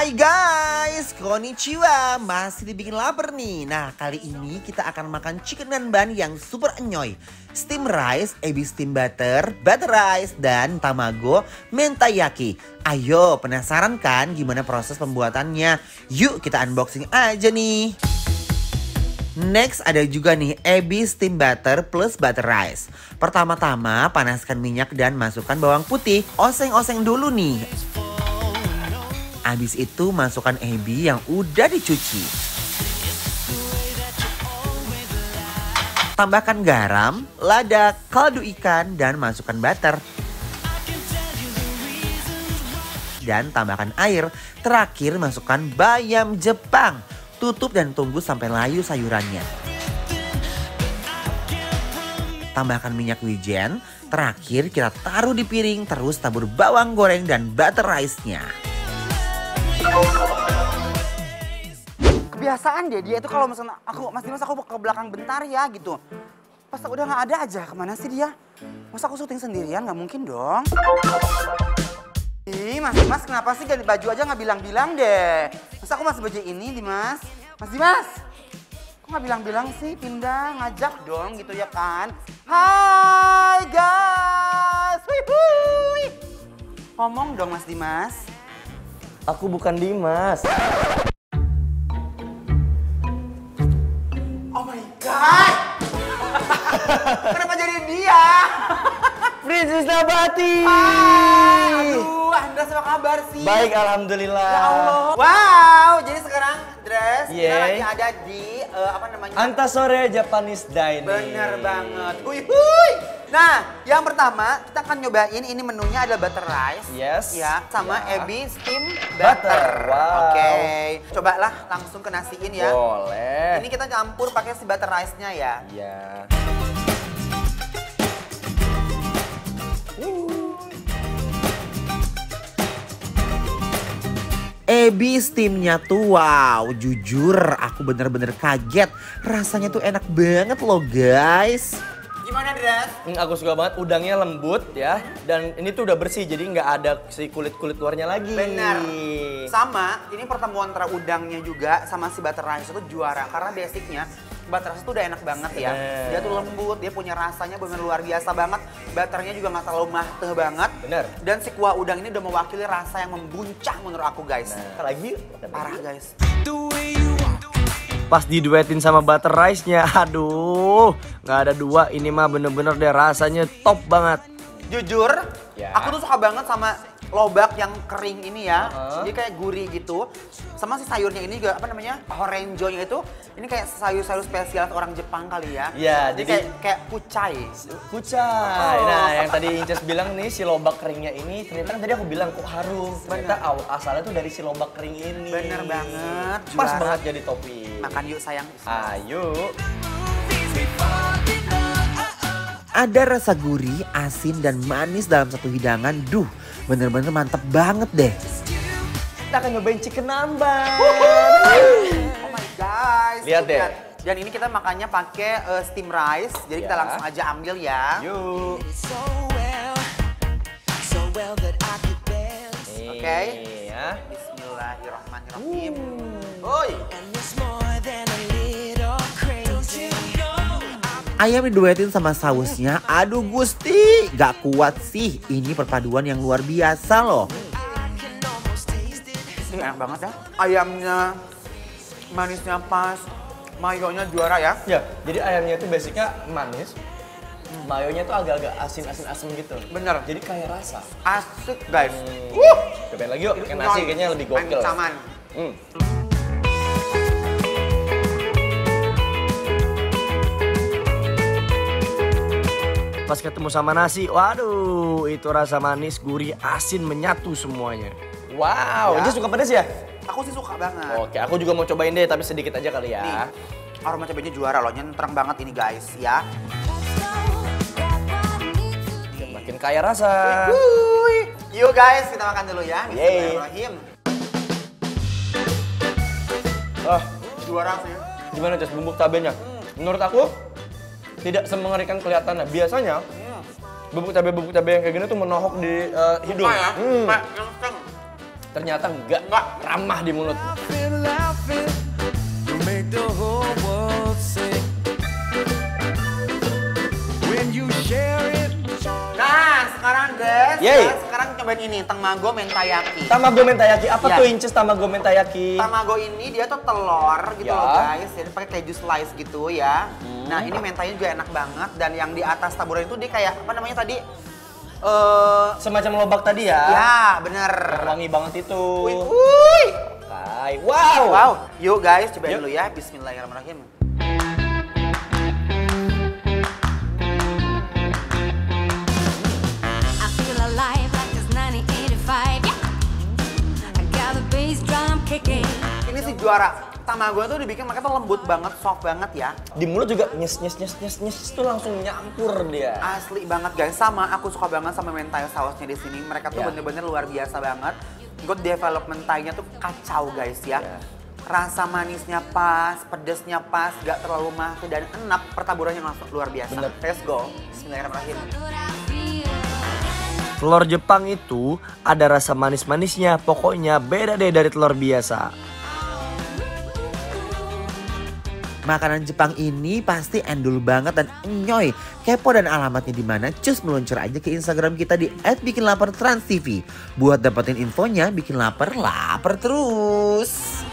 Hai guys, konnichiwa, masih dibikin lapar nih. Nah kali ini kita akan makan chicken dan bun yang super enyoy. Steam rice, ebi steam butter, butter rice, dan tamago mentayaki. Ayo penasaran kan gimana proses pembuatannya? Yuk kita unboxing aja nih. Next ada juga nih ebi steam butter plus butter rice. Pertama-tama panaskan minyak dan masukkan bawang putih. Oseng-oseng dulu nih. Habis itu masukkan ebi yang udah dicuci. Tambahkan garam, lada, kaldu ikan, dan masukkan butter. Dan tambahkan air. Terakhir masukkan bayam Jepang. Tutup dan tunggu sampai layu sayurannya. Tambahkan minyak wijen. Terakhir kita taruh di piring, terus tabur bawang goreng dan butter rice-nya. Kebiasaan dia itu kalau misalnya Mas Dimas aku ke belakang bentar ya gitu. Pas udah nggak ada aja, kemana sih dia? Masa aku syuting sendirian? Nggak mungkin dong. Ih, Mas Dimas kenapa sih ganti baju aja nggak bilang-bilang deh? Masa aku masih baju ini, Dimas? Mas Dimas, kok nggak bilang-bilang sih? Pindah, ngajak dong gitu ya kan? Hai guys, hui. Ngomong dong Mas Dimas. Aku bukan Dimas. Oh my god! Kenapa jadi dia? Princess Nabati. Aduh, Andres apa kabar sih? Baik, alhamdulillah. Ya Allah. Wow, jadi sekarang Andres kita Yeay. lagi ada di apa namanya? Antasore Japanese Dining. Bener banget. Huy. Nah, yang pertama kita akan nyobain ini menunya ada butter rice. Yes. Ya, sama Ya. ebi steam Butter. butter. Wow. Oke. Cobalah langsung ke nasiin ya. Boleh. Ini kita campur pakai si butter rice-nya ya. Iya. Ebi steamnya tuh wow, jujur aku bener-bener kaget. Rasanya tuh enak banget loh guys. Gimana, Andres? Aku suka banget, udangnya lembut ya. Dan ini tuh udah bersih, jadi nggak ada si kulit-kulit luarnya lagi. Benar. Sama, ini pertemuan antara udangnya juga sama si butter rice itu juara. Karena basicnya butter rice itu udah enak banget ya. Bener. Dia tuh lembut, dia punya rasanya benar luar biasa banget. Butternya juga nggak terlalu mateh banget. Bener. Dan si kuah udang ini udah mewakili rasa yang membuncah menurut aku guys. Nah, lagi Parah guys. pas diduetin sama butter rice-nya, aduh, nggak ada dua. Ini mah bener-bener deh rasanya top banget. Jujur, Ya. aku tuh suka banget sama lobak yang kering ini ya. Uh-huh. Dia kayak gurih gitu. Sama si sayurnya ini juga apa namanya? Horenjo-nya itu. Ini kayak sayur-sayur spesial orang Jepang kali ya. Iya, Ini jadi kayak kucai. kucai. Oh. Nah, yang tadi Inces bilang nih si lobak keringnya ini, ternyata kan tadi aku bilang kok harum. Ternyata asalnya tuh dari si lobak kering ini. Bener banget. Pas juara. banget jadi topping. Makan yuk sayang. Ayo. Ada rasa gurih, asin, dan manis dalam satu hidangan. Duh, bener-bener mantep banget deh. Kita akan nyobain chicken nambah. Oh my guys. Lihat tuh, deh. Dan ini kita makannya pakai steam rice. Jadi kita Ya. langsung aja ambil ya. Yuk. Oke. Ya. Bismillahirrahmanirrahim. Oi. Ayam diduetin sama sausnya, aduh gusti, gak kuat sih. Ini perpaduan yang luar biasa loh. Ini enak banget ya. Ayamnya manisnya pas, mayonya juara ya. Ya, jadi ayamnya itu basicnya manis. Mayonya tuh agak-agak asin-asin gitu. Bener. Jadi kayak rasa. Asik guys. Cobain lagi yuk, pakai nasi kayaknya lebih gokil. Ancaman. Pas ketemu sama nasi, waduh, itu rasa manis, gurih, asin menyatu semuanya. Wow, Ya. dia suka pedas ya? Aku sih suka banget. Oke, aku juga mau cobain deh, tapi sedikit aja kali ya. Nih, aroma cabenya juara loh, nyentreng banget ini guys ya. Makin kaya rasa. Wuih. Yuk guys, kita makan dulu ya. Yeay. Bismillahirrahmanirrahim. Oh, Juara sih. gimana Jess, bumbu cabenya? Menurut aku, tidak semengerikan kelihatannya. Biasanya, bubuk cabai yang kayak gini tuh menohok di hidung. Apa ya? Kayak nyengseng. ternyata nggak ramah di mulut. Nah, sekarang guys, Yeay. sekarang cobain ini, tamago mentayaki. Tamago mentayaki, apa Ya. tuh Inces tamago mentayaki? Tamago ini dia tuh telur gitu Ya. loh guys, jadi pakai keju slice gitu ya. Nah ini mentanya juga enak banget dan yang di atas taburan itu dia kayak apa namanya tadi? Semacam lobak tadi ya? Ya bener. Yang wangi banget itu. Wuih. Kai. Wow. Wow, yuk guys cobain Yuk. dulu ya. Bismillahirrahmanirrahim. I feel alive like it's 1985. Yeah. I got the bass drum kicking. Ini sih juara. Tamago tuh dibikin mereka tuh lembut banget, soft banget ya. Di mulut juga nyes itu langsung nyampur dia. Asli banget guys, sama aku suka banget sama mentai sausnya di sini. Mereka tuh Ya. bener-bener luar biasa banget. Good development-nya tuh kacau guys ya. Ya. Rasa manisnya pas, pedesnya pas, gak terlalu mati dan enak. Pertaburannya langsung luar biasa. Bener. Let's go. Bismillahirrahmanirrahim. What I feel. Telur Jepang itu ada rasa manis-manisnya, pokoknya beda deh dari telur biasa. Makanan Jepang ini pasti endul banget dan enyoy. Kepo dan alamatnya di mana? Cus meluncur aja ke Instagram kita di @bikinlapertransTV. Buat dapetin infonya, bikin lapar terus.